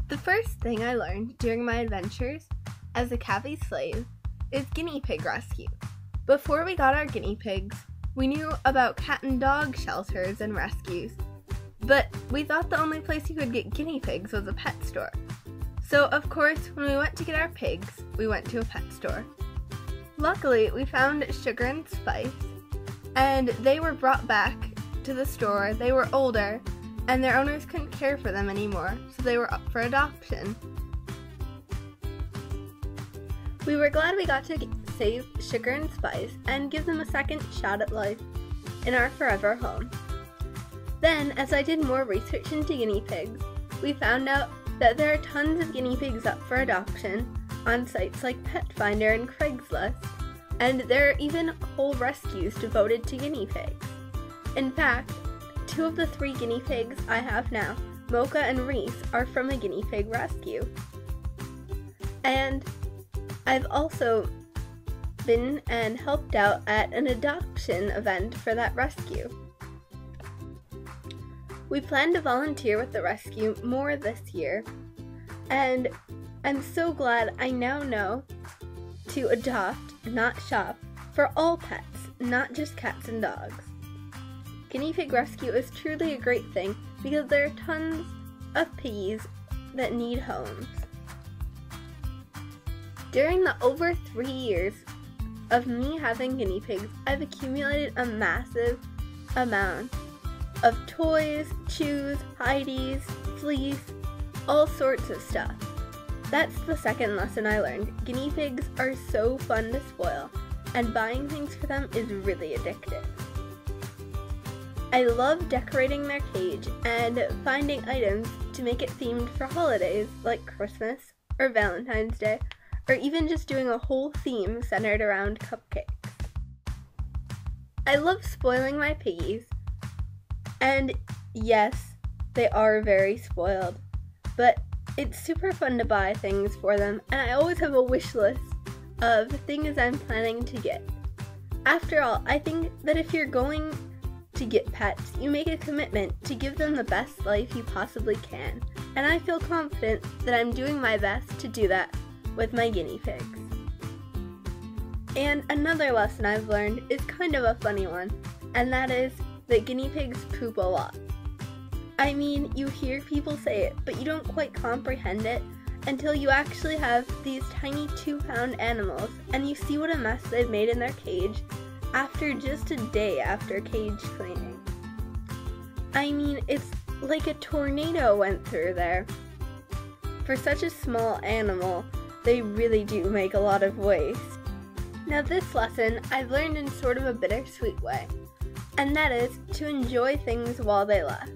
The first thing I learned during my adventures as a Cavi slave is guinea pig rescue. Before we got our guinea pigs, we knew about cat and dog shelters and rescues, but we thought the only place you could get guinea pigs was a pet store. So of course, when we went to get our pigs, we went to a pet store. Luckily, we found Sugar and Spice, and they were brought back to the store. They were older, and their owners couldn't care for them anymore, so they were up for adoption. We were glad we got to save Sugar and Spice and give them a second shot at life in our forever home. Then, as I did more research into guinea pigs, we found out that there are tons of guinea pigs up for adoption on sites like Pet Finder and Craigslist, and there are even whole rescues devoted to guinea pigs. In fact, 2 of the 3 guinea pigs I have now, Mocha and Reese, are from a guinea pig rescue. And I've also been and helped out at an adoption event for that rescue. We plan to volunteer with the rescue more this year, and I'm so glad I now know to adopt, not shop, for all pets, not just cats and dogs. Guinea pig rescue is truly a great thing because there are tons of piggies that need homes. During the over 3 years of me having guinea pigs, I've accumulated a massive amount of toys, chews, hideys, fleece, all sorts of stuff. That's the second lesson I learned. Guinea pigs are so fun to spoil, and buying things for them is really addictive. I love decorating their cage and finding items to make it themed for holidays like Christmas or Valentine's Day, or even just doing a whole theme centered around cupcakes. I love spoiling my piggies, and yes, they are very spoiled, but it's super fun to buy things for them, and I always have a wish list of things I'm planning to get. After all, I think that if you're going to get pets, you make a commitment to give them the best life you possibly can, and I feel confident that I'm doing my best to do that with my guinea pigs. And another lesson I've learned is kind of a funny one, and that is that guinea pigs poop a lot. I mean, you hear people say it, but you don't quite comprehend it until you actually have these tiny 2-pound animals and you see what a mess they've made in their cage after just a day after cage cleaning. I mean, it's like a tornado went through there. For such a small animal, they really do make a lot of waste. Now this lesson I've learned in sort of a bittersweet way, and that is to enjoy things while they last.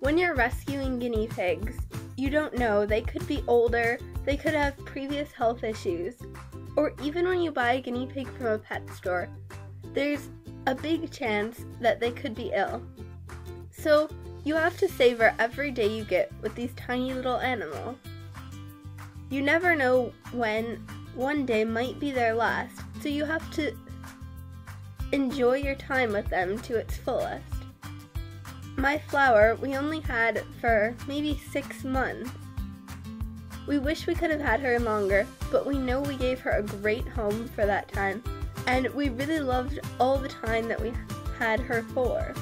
When you're rescuing guinea pigs, you don't know, they could be older, they could have previous health issues, or even when you buy a guinea pig from a pet store, there's a big chance that they could be ill. So you have to savor every day you get with these tiny little animals. You never know when one day might be their last, so you have to enjoy your time with them to its fullest. My Flower, we only had for maybe 6 months. We wish we could have had her longer, but we know we gave her a great home for that time, and we really loved all the time that we had her for.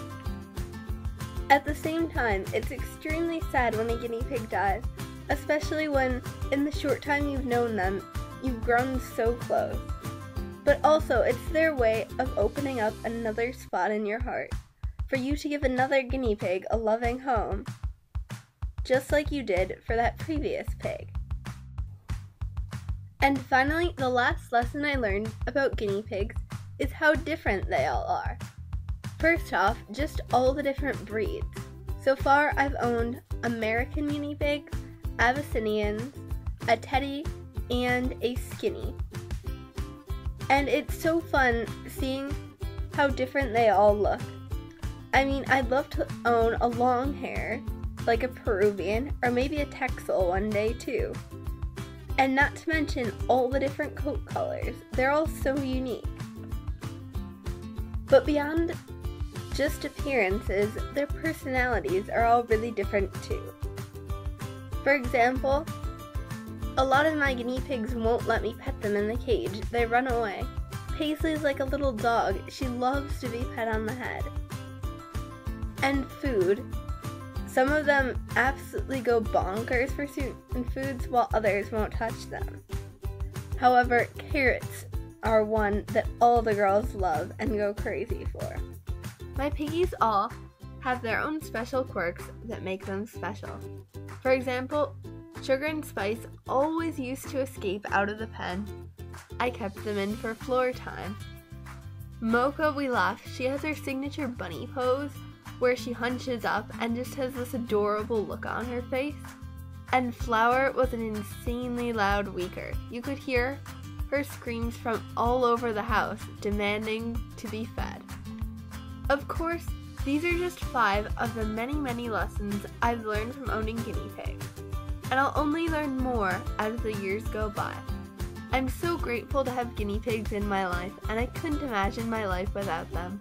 At the same time, it's extremely sad when a guinea pig dies, especially when, in the short time you've known them, you've grown so close. But also, it's their way of opening up another spot in your heart, for you to give another guinea pig a loving home, just like you did for that previous pig. And finally, the last lesson I learned about guinea pigs is how different they all are. First off, just all the different breeds. So far, I've owned American guinea pigs, Abyssinians, a teddy, and a skinny. And it's so fun seeing how different they all look. I mean, I'd love to own a long hair, like a Peruvian, or maybe a Texel one day too. And not to mention all the different coat colors. They're all so unique. But beyond just appearances, their personalities are all really different too. For example, a lot of my guinea pigs won't let me pet them in the cage. They run away. Paisley's like a little dog. She loves to be pet on the head. And food. Some of them absolutely go bonkers for certain foods while others won't touch them. However, carrots are one that all the girls love and go crazy for. My piggies all have their own special quirks that make them special. For example, Sugar and Spice always used to escape out of the pen. I kept them in for floor time. Mocha, we laugh, she has her signature bunny pose where she hunches up and just has this adorable look on her face. And Flower was an insanely loud weaker. You could hear her screams from all over the house demanding to be fed. Of course, these are just 5 of the many, many lessons I've learned from owning guinea pigs, and I'll only learn more as the years go by. I'm so grateful to have guinea pigs in my life, and I couldn't imagine my life without them.